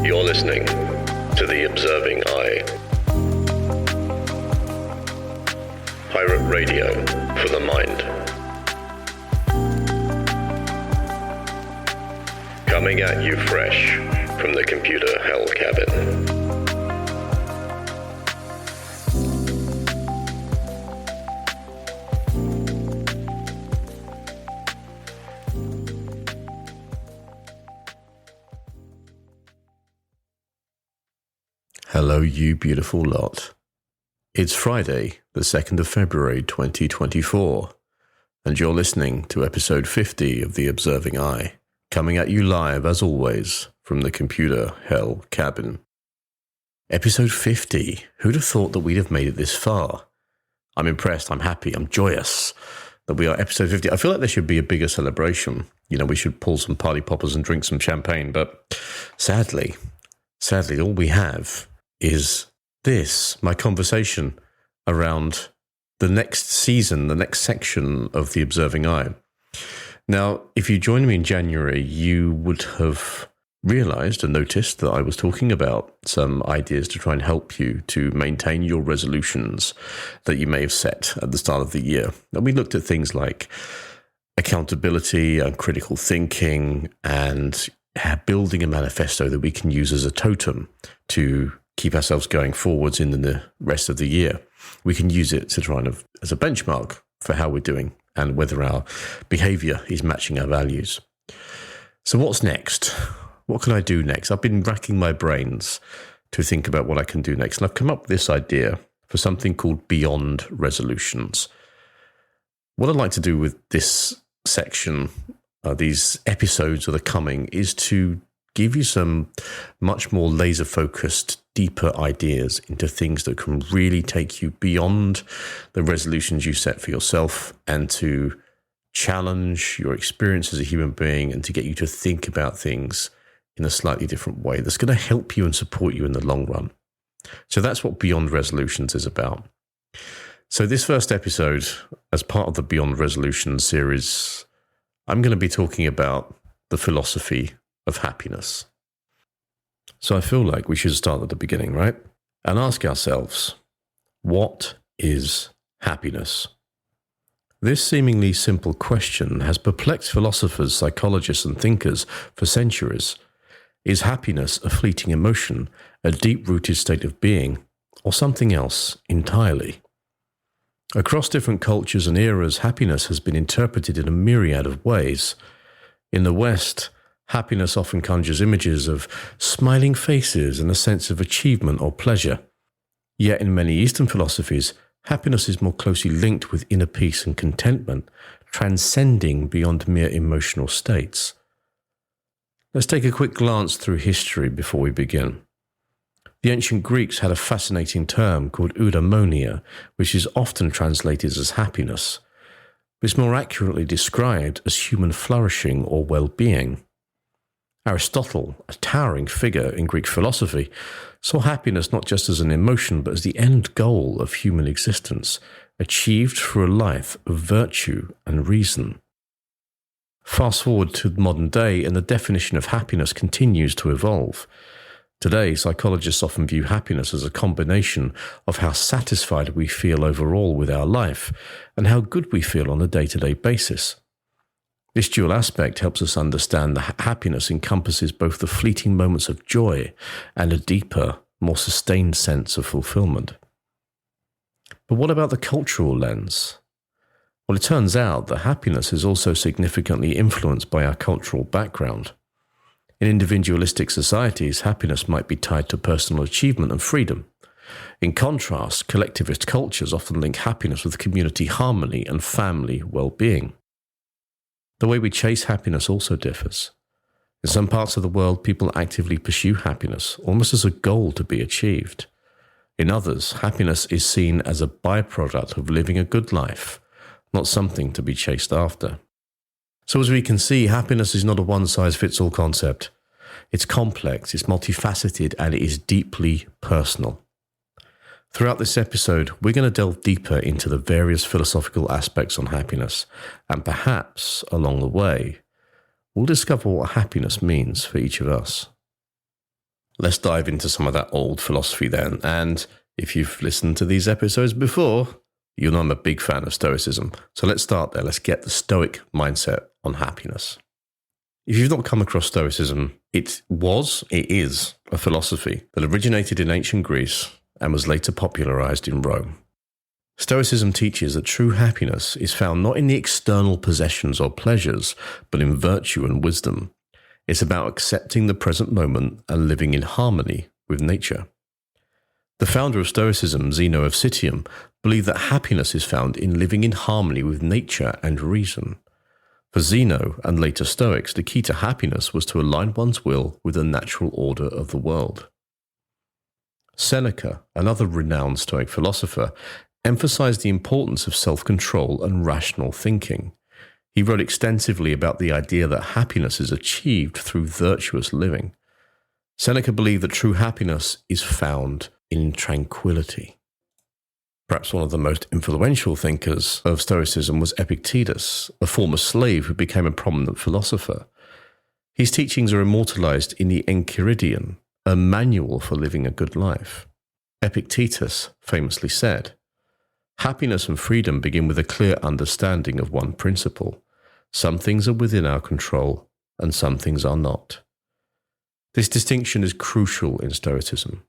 You're listening to The Observing Eye. Pirate radio for the mind. Coming at you fresh from the computer hell cabin. Hello, you beautiful lot. It's Friday, the 2nd of February 2024, and you're listening to episode 50 of The Observing Eye, coming at you live, as always, from the computer hell cabin. Episode 50. Who'd have thought that we'd have made it this far? I'm impressed, I'm happy, I'm joyous that we are episode 50. I feel like there should be a bigger celebration. You know, we should pull some party poppers and drink some champagne, but sadly, all we have is this, my conversation around the next season, the next section of The Observing Eye. Now, if you joined me in January, you would have realized and noticed that I was talking about some ideas to try and help you to maintain your resolutions that you may have set at the start of the year. And we looked at things like accountability and critical thinking and building a manifesto that we can use as a totem to keep ourselves going forwards in the rest of the year. We can use it to try and as a benchmark for how we're doing and whether our behavior is matching our values. So what's next? What can I do next? I've been racking my brains to think about what I can do next. And I've come up with this idea for something called beyond resolutions. What I'd like to do with this section, these episodes that are coming, is to give you some much more laser-focused, deeper ideas into things that can really take you beyond the resolutions you set for yourself and to challenge your experience as a human being and to get you to think about things in a slightly different way that's going to help you and support you in the long run. So that's what Beyond Resolutions is about. So this first episode, as part of the Beyond Resolutions series, I'm going to be talking about the philosophy of happiness. So I feel like we should start at the beginning, right? And ask ourselves, what is happiness? This seemingly simple question has perplexed philosophers, psychologists, and thinkers for centuries. Is happiness a fleeting emotion, a deep-rooted state of being, or something else entirely? Across different cultures and eras, happiness has been interpreted in a myriad of ways. In the West, happiness often conjures images of smiling faces and a sense of achievement or pleasure. Yet in many Eastern philosophies, happiness is more closely linked with inner peace and contentment, transcending beyond mere emotional states. Let's take a quick glance through history before we begin. The ancient Greeks had a fascinating term called eudaimonia, which is often translated as happiness, but is more accurately described as human flourishing or well-being. Aristotle, a towering figure in Greek philosophy, saw happiness not just as an emotion, but as the end goal of human existence, achieved through a life of virtue and reason. Fast forward to the modern day, and the definition of happiness continues to evolve. Today, psychologists often view happiness as a combination of how satisfied we feel overall with our life and how good we feel on a day-to-day basis. This dual aspect helps us understand that happiness encompasses both the fleeting moments of joy and a deeper, more sustained sense of fulfillment. But what about the cultural lens? Well, it turns out that happiness is also significantly influenced by our cultural background. In individualistic societies, happiness might be tied to personal achievement and freedom. In contrast, collectivist cultures often link happiness with community harmony and family well-being. The way we chase happiness also differs. In some parts of the world, people actively pursue happiness, almost as a goal to be achieved. In others, happiness is seen as a byproduct of living a good life, not something to be chased after. So as we can see, happiness is not a one-size-fits-all concept. It's complex, it's multifaceted, and it is deeply personal. Throughout this episode, we're going to delve deeper into the various philosophical aspects on happiness, and perhaps, along the way, we'll discover what happiness means for each of us. Let's dive into some of that old philosophy then. And if you've listened to these episodes before, you know I'm a big fan of Stoicism. So let's start there. Let's get the Stoic mindset on happiness. If you've not come across Stoicism, it is a philosophy that originated in ancient Greece and was later popularized in Rome. Stoicism teaches that true happiness is found not in the external possessions or pleasures, but in virtue and wisdom. It's about accepting the present moment and living in harmony with nature. The founder of Stoicism, Zeno of Citium, believed that happiness is found in living in harmony with nature and reason. For Zeno and later Stoics, the key to happiness was to align one's will with the natural order of the world. Seneca, another renowned Stoic philosopher, emphasized the importance of self-control and rational thinking. He wrote extensively about the idea that happiness is achieved through virtuous living. Seneca believed that true happiness is found in tranquility. Perhaps one of the most influential thinkers of Stoicism was Epictetus, a former slave who became a prominent philosopher. His teachings are immortalized in the Enchiridion, a manual for living a good life. Epictetus famously said, "Happiness and freedom begin with a clear understanding of one principle. Some things are within our control, and some things are not." This distinction is crucial in Stoicism.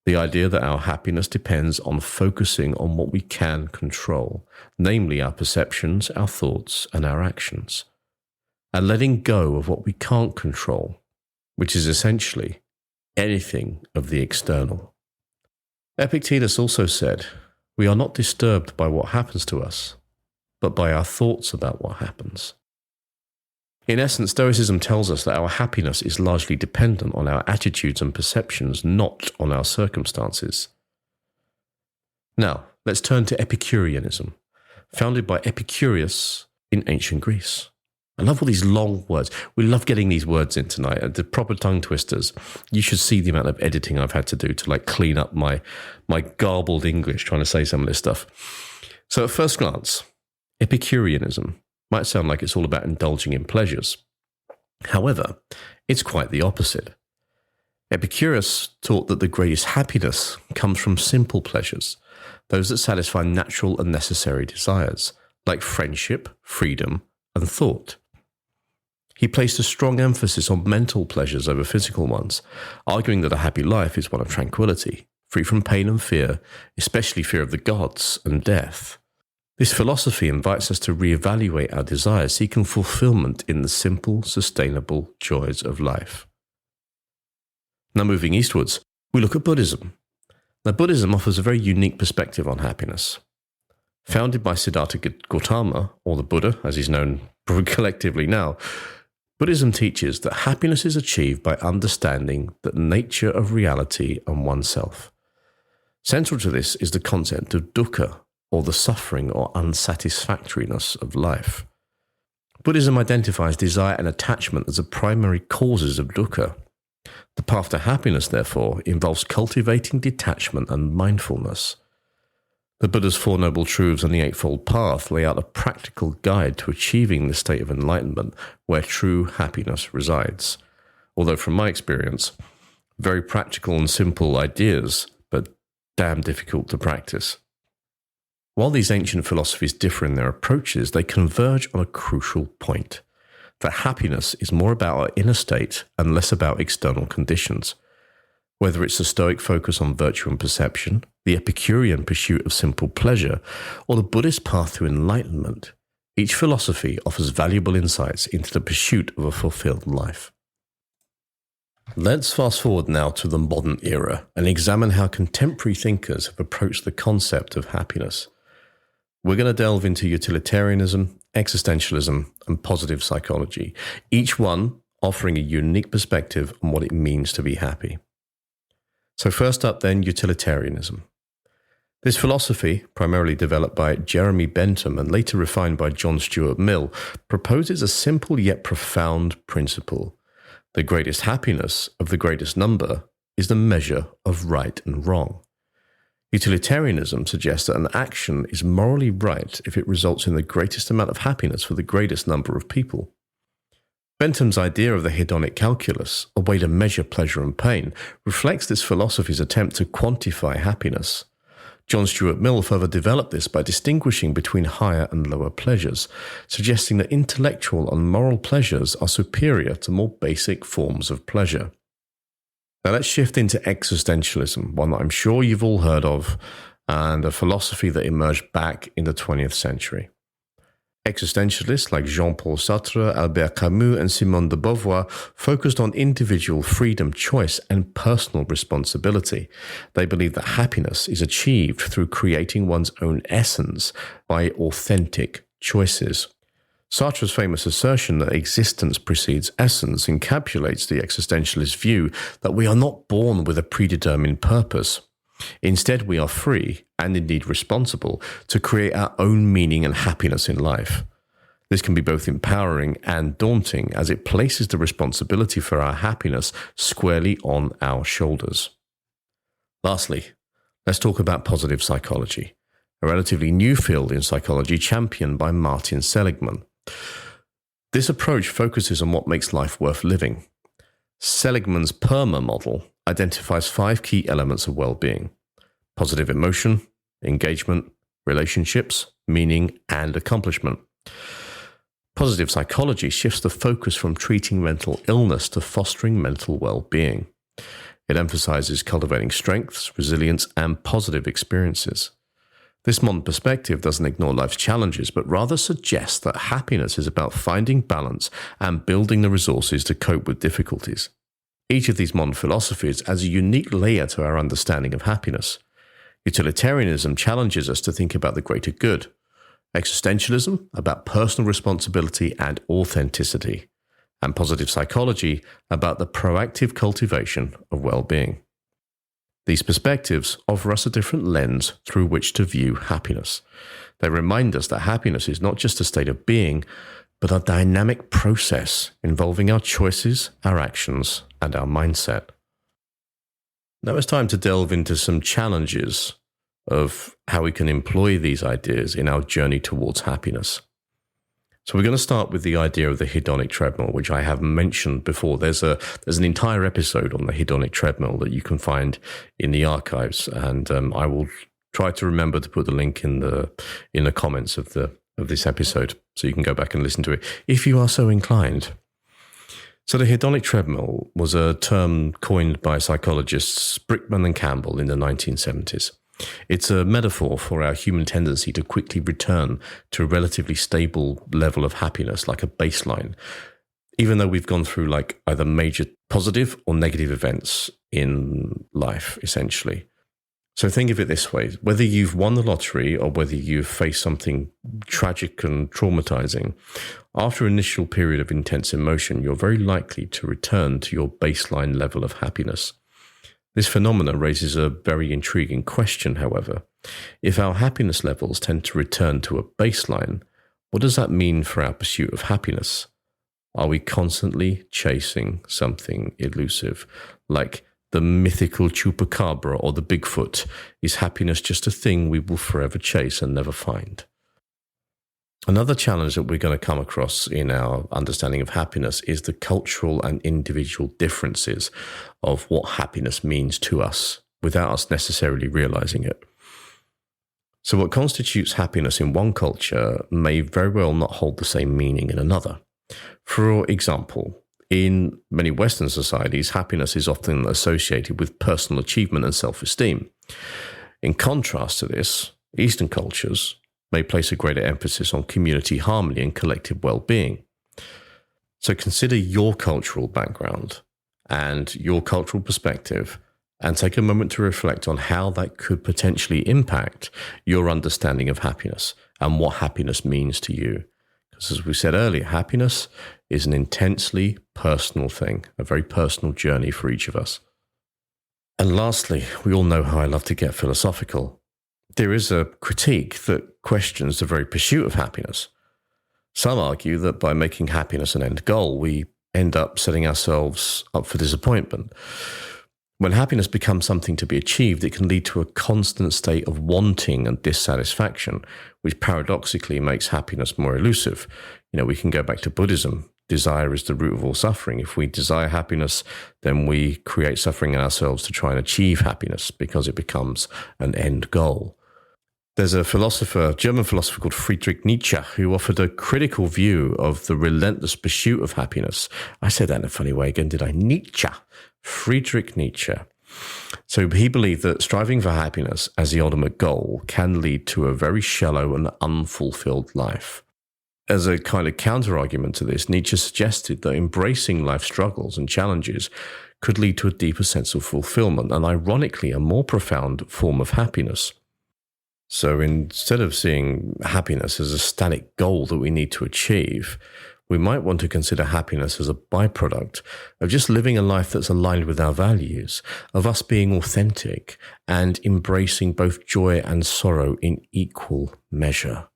The idea that our happiness depends on focusing on what we can control, namely our perceptions, our thoughts, and our actions, and letting go of what we can't control, which is essentially anything of the external. Epictetus also said, "We are not disturbed by what happens to us, but by our thoughts about what happens." In essence, Stoicism tells us that our happiness is largely dependent on our attitudes and perceptions, not on our circumstances. Now, let's turn to Epicureanism, founded by Epicurus in ancient Greece. I love all these long words. We love getting these words in tonight. The proper tongue twisters. You should see the amount of editing I've had to do to clean up my garbled English trying to say some of this stuff. So at first glance, Epicureanism might sound like it's all about indulging in pleasures. However, it's quite the opposite. Epicurus taught that the greatest happiness comes from simple pleasures, those that satisfy natural and necessary desires, like friendship, freedom, and thought. He placed a strong emphasis on mental pleasures over physical ones, arguing that a happy life is one of tranquility, free from pain and fear, especially fear of the gods and death. This philosophy invites us to reevaluate our desires, seeking fulfillment in the simple, sustainable joys of life. Now moving eastwards, we look at Buddhism. Now Buddhism offers a very unique perspective on happiness. Founded by Siddhartha Gautama, or the Buddha as he's known collectively now, Buddhism teaches that happiness is achieved by understanding the nature of reality and oneself. Central to this is the concept of dukkha, or the suffering or unsatisfactoriness of life. Buddhism identifies desire and attachment as the primary causes of dukkha. The path to happiness, therefore, involves cultivating detachment and mindfulness. The Buddha's Four Noble Truths and the Eightfold Path lay out a practical guide to achieving the state of enlightenment where true happiness resides. Although from my experience, very practical and simple ideas, but damn difficult to practice. While these ancient philosophies differ in their approaches, they converge on a crucial point, that happiness is more about our inner state and less about external conditions. Whether it's the Stoic focus on virtue and perception, the Epicurean pursuit of simple pleasure, or the Buddhist path to enlightenment, each philosophy offers valuable insights into the pursuit of a fulfilled life. Let's fast forward now to the modern era and examine how contemporary thinkers have approached the concept of happiness. We're going to delve into utilitarianism, existentialism, and positive psychology, each one offering a unique perspective on what it means to be happy. So first up then, utilitarianism. This philosophy, primarily developed by Jeremy Bentham and later refined by John Stuart Mill, proposes a simple yet profound principle. The greatest happiness of the greatest number is the measure of right and wrong. Utilitarianism suggests that an action is morally right if it results in the greatest amount of happiness for the greatest number of people. Bentham's idea of the hedonic calculus, a way to measure pleasure and pain, reflects this philosophy's attempt to quantify happiness. John Stuart Mill further developed this by distinguishing between higher and lower pleasures, suggesting that intellectual and moral pleasures are superior to more basic forms of pleasure. Now let's shift into existentialism, one that I'm sure you've all heard of, and a philosophy that emerged back in the 20th century. Existentialists like Jean-Paul Sartre, Albert Camus, and Simone de Beauvoir focused on individual freedom, choice, and personal responsibility. They believe that happiness is achieved through creating one's own essence by authentic choices. Sartre's famous assertion that existence precedes essence encapsulates the existentialist view that we are not born with a predetermined purpose. Instead, we are free, and indeed responsible, to create our own meaning and happiness in life. This can be both empowering and daunting, as it places the responsibility for our happiness squarely on our shoulders. Lastly, let's talk about positive psychology, a relatively new field in psychology championed by Martin Seligman. This approach focuses on what makes life worth living. Seligman's PERMA model identifies 5 key elements of well-being: positive emotion, engagement, relationships, meaning, and accomplishment. Positive psychology shifts the focus from treating mental illness to fostering mental well-being. It emphasizes cultivating strengths, resilience, and positive experiences. This modern perspective doesn't ignore life's challenges, but rather suggests that happiness is about finding balance and building the resources to cope with difficulties. Each of these modern philosophies adds a unique layer to our understanding of happiness. Utilitarianism challenges us to think about the greater good. Existentialism, about personal responsibility and authenticity. And positive psychology, about the proactive cultivation of well-being. These perspectives offer us a different lens through which to view happiness. They remind us that happiness is not just a state of being, but a dynamic process involving our choices, our actions, and our mindset. Now it's time to delve into some challenges of how we can employ these ideas in our journey towards happiness. So we're going to start with the idea of the hedonic treadmill, which I have mentioned before. There's an entire episode on the hedonic treadmill that you can find in the archives, and I will try to remember to put the link in the comments of this episode, so you can go back and listen to it if you are so inclined. So the hedonic treadmill was a term coined by psychologists Brickman and Campbell in the 1970s. It's a metaphor for our human tendency to quickly return to a relatively stable level of happiness, like a baseline, even though we've gone through like either major positive or negative events in life, essentially. So think of it this way: whether you've won the lottery or whether you've faced something tragic and traumatizing, after an initial period of intense emotion, you're very likely to return to your baseline level of happiness. This phenomenon raises a very intriguing question, however. If our happiness levels tend to return to a baseline, what does that mean for our pursuit of happiness? Are we constantly chasing something elusive, like the mythical chupacabra or the Bigfoot? Is happiness just a thing we will forever chase and never find? Another challenge that we're going to come across in our understanding of happiness is the cultural and individual differences of what happiness means to us without us necessarily realizing it. So what constitutes happiness in one culture may very well not hold the same meaning in another. For example, in many Western societies, happiness is often associated with personal achievement and self-esteem. In contrast to this, Eastern cultures may place a greater emphasis on community harmony and collective well-being. So consider your cultural background and your cultural perspective, and take a moment to reflect on how that could potentially impact your understanding of happiness and what happiness means to you. Because as we said earlier, happiness is an intensely personal thing, a very personal journey for each of us. And lastly, we all know how I love to get philosophical. There is a critique that questions the very pursuit of happiness. Some argue that by making happiness an end goal, we end up setting ourselves up for disappointment. When happiness becomes something to be achieved, it can lead to a constant state of wanting and dissatisfaction, which paradoxically makes happiness more elusive. We can go back to Buddhism. desire is the root of all suffering. If we desire happiness, then we create suffering in ourselves to try and achieve happiness because it becomes an end goal. There's a German philosopher called Friedrich Nietzsche, who offered a critical view of the relentless pursuit of happiness. I said that in a funny way again, did I? Nietzsche. Friedrich Nietzsche. So he believed that striving for happiness as the ultimate goal can lead to a very shallow and unfulfilled life. As a kind of counter-argument to this, Nietzsche suggested that embracing life's struggles and challenges could lead to a deeper sense of fulfillment and, ironically, a more profound form of happiness. So instead of seeing happiness as a static goal that we need to achieve, we might want to consider happiness as a byproduct of just living a life that's aligned with our values, of us being authentic and embracing both joy and sorrow in equal measure.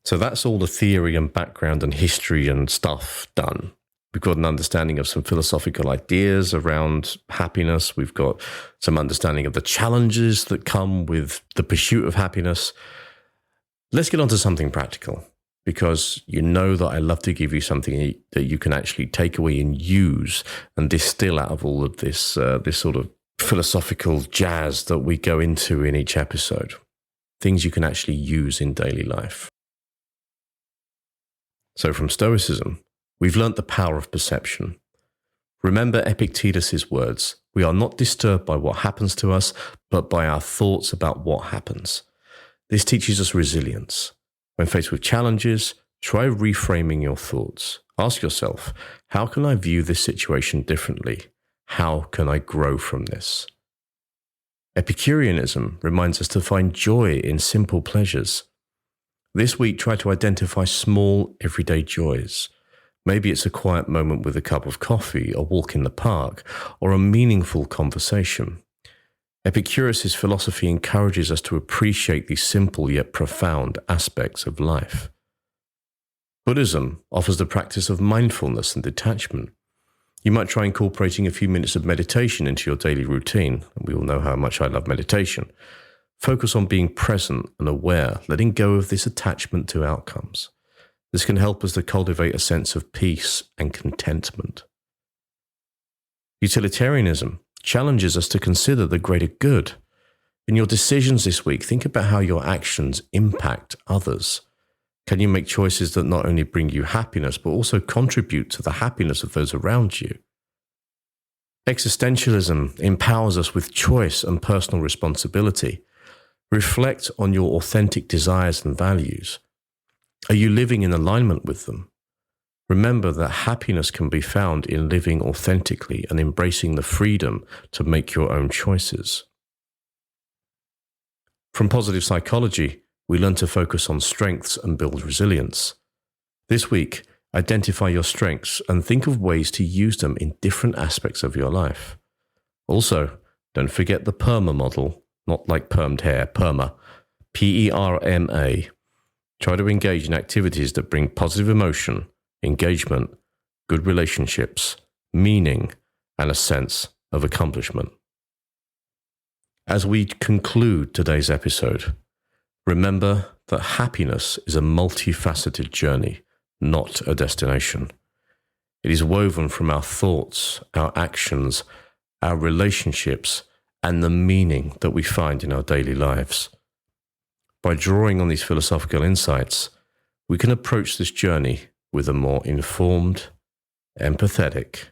So that's all the theory and background and history and stuff done. We've got an understanding of some philosophical ideas around happiness. We've got some understanding of the challenges that come with the pursuit of happiness. Let's get on to something practical, because you know that I love to give you something that you can actually take away and use and distill out of all of this sort of philosophical jazz that we go into in each episode. Things you can actually use in daily life. So from Stoicism, we've learnt the power of perception. Remember Epictetus's words, we are not disturbed by what happens to us, but by our thoughts about what happens. This teaches us resilience. When faced with challenges, try reframing your thoughts. Ask yourself, how can I view this situation differently? How can I grow from this? Epicureanism reminds us to find joy in simple pleasures. This week, try to identify small, everyday joys. Maybe it's a quiet moment with a cup of coffee, a walk in the park, or a meaningful conversation. Epicurus' philosophy encourages us to appreciate these simple yet profound aspects of life. Buddhism offers the practice of mindfulness and detachment. You might try incorporating a few minutes of meditation into your daily routine, and we all know how much I love meditation. Focus on being present and aware, letting go of this attachment to outcomes. This can help us to cultivate a sense of peace and contentment. Utilitarianism challenges us to consider the greater good. In your decisions this week, think about how your actions impact others. Can you make choices that not only bring you happiness, but also contribute to the happiness of those around you? Existentialism empowers us with choice and personal responsibility. Reflect on your authentic desires and values. Are you living in alignment with them? Remember that happiness can be found in living authentically and embracing the freedom to make your own choices. From positive psychology, we learn to focus on strengths and build resilience. This week, identify your strengths and think of ways to use them in different aspects of your life. Also, don't forget the PERMA model. Not like permed hair, PERMA, P-E-R-M-A. Try to engage in activities that bring positive emotion, engagement, good relationships, meaning, and a sense of accomplishment. As we conclude today's episode, remember that happiness is a multifaceted journey, not a destination. It is woven from our thoughts, our actions, our relationships, and the meaning that we find in our daily lives. By drawing on these philosophical insights, we can approach this journey with a more informed, empathetic,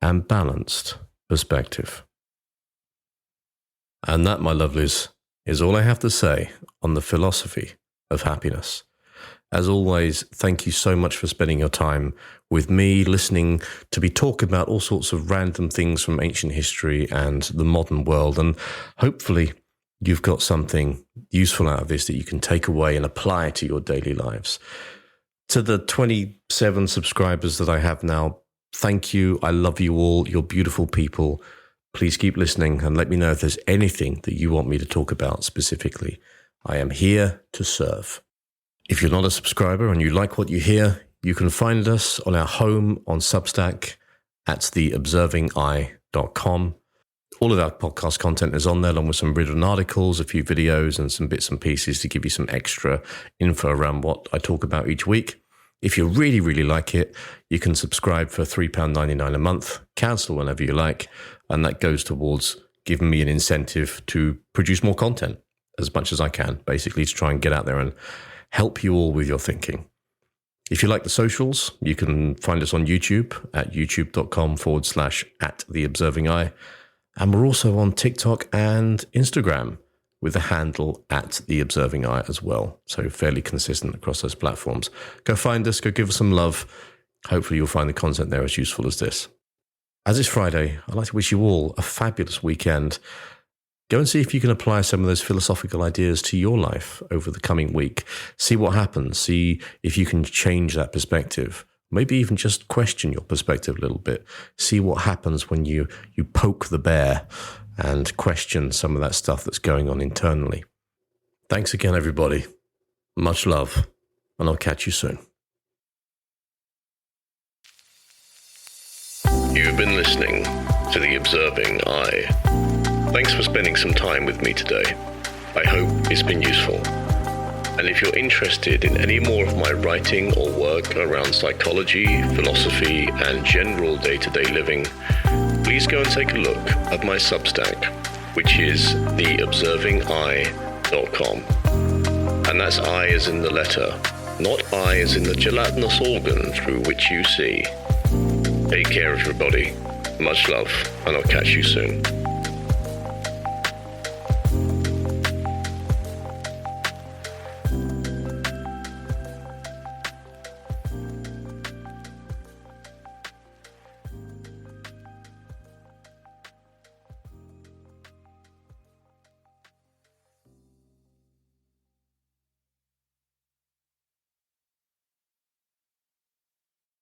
and balanced perspective. And that, my lovelies, is all I have to say on the philosophy of happiness. As always, thank you so much for spending your time with me, listening to me talk about all sorts of random things from ancient history and the modern world. And hopefully you've got something useful out of this that you can take away and apply to your daily lives. To the 27 subscribers that I have now, thank you. I love you all. You're beautiful people. Please keep listening and let me know if there's anything that you want me to talk about specifically. I am here to serve. If you're not a subscriber and you like what you hear, you can find us on our home on Substack at theobservingeye.com. All of our podcast content is on there, along with some written articles, a few videos, and some bits and pieces to give you some extra info around what I talk about each week. If you really, really like it, you can subscribe for £3.99 a month, cancel whenever you like, and that goes towards giving me an incentive to produce more content as much as I can, basically to try and get out there and help you all with your thinking. If you like the socials, you can find us on YouTube at youtube.com/@theobservingeye. And we're also on TikTok and Instagram with the handle @theobservingeye as well. So fairly consistent across those platforms. Go find us, go give us some love. Hopefully you'll find the content there as useful as this. As it's Friday, I'd like to wish you all a fabulous weekend. Go and see if you can apply some of those philosophical ideas to your life over the coming week. See what happens. See if you can change that perspective. Maybe even just question your perspective a little bit. See what happens when you poke the bear and question some of that stuff that's going on internally. Thanks again, everybody. Much love, and I'll catch you soon. You've been listening to The Observing Eye. Thanks for spending some time with me today. I hope it's been useful. And if you're interested in any more of my writing or work around psychology, philosophy, and general day-to-day living, please go and take a look at my Substack, which is theobservingeye.com. And that's I as in the letter, not I as in the gelatinous organ through which you see. Take care, everybody. Much love, and I'll catch you soon.